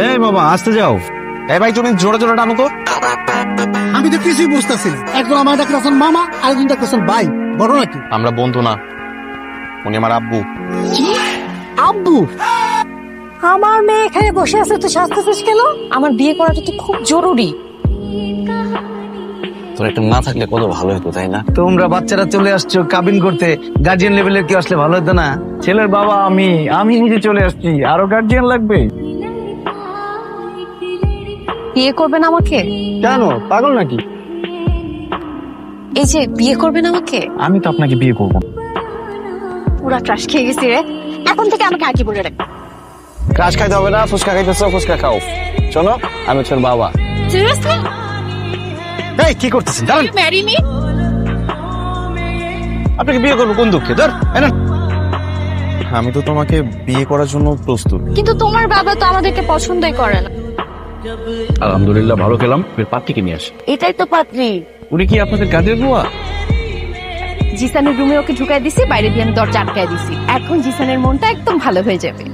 এই বাবা আসতে যাও। এই ভাই তুমি জোরে জোরে টানো তো। আমি তো কিছুই বুঝতেছি না, একজন আমার ডাকতেছেন মামা, আরেকজন ডাকতেছেন ভাই, বড় নাকি? আমরা বন্ধু না, উনি আমার আব্বু। আব্বু? আমার মেয়ে এখানে বসে আছে, তুই সাজতেছিস কেন? আমার বিয়ে করাটা তো খুব জরুরি। তোর একটা না থাকলে কত ভালো হতো, তাই না? তোমরা বাচ্চারা চলে আসছো কাবিন করতে, গার্জিয়ান লেভেলের কেউ আসলে ভালো হতো না? ছেলের বাবা আমি নিজে চলে আসছি, আরো গার্জিয়ান লাগবে? বিয়ে করবেন আমাকে? কেন, পাগল নাকি? এই যে বিয়ে করবেন আমাকে? আমি তো আপনাকে বিয়ে করবো। পুরা ট্রাশ খেয়ে গেছি রে, এখন থেকে আমাকে আগে বলে রাখ। ক্রাশ খাইতে হবে না, ফুচকা খাইতেছ ফুচকা খাও। শোনো, আমি তোর বাবা। সিরিয়াসলি? এই কি করতেছেন জানেন? Marry me? আপনাকে বিয়ে করবো কোন দুঃখে? ধর এনা। আমি তো তোমাকে বিয়ে করার জন্য প্রস্তুত। কিন্তু তোমার বাবা তো আমাদেরকে পছন্দই করে না। আলহামদুলিল্লাহ ভালো খেলাম, ফের পাত্রীকে নিয়ে আসি। এটাই তো পাত্রী। উনি কি আপনাদের কাজের বুয়া? জিসানের রুমে ওকে ঢুকাই দিছি, বাইরে দিয়ে আমি দরজা আটকায় দিছি। এখন জিসানের মনটা একদম ভালো হয়ে যাবে।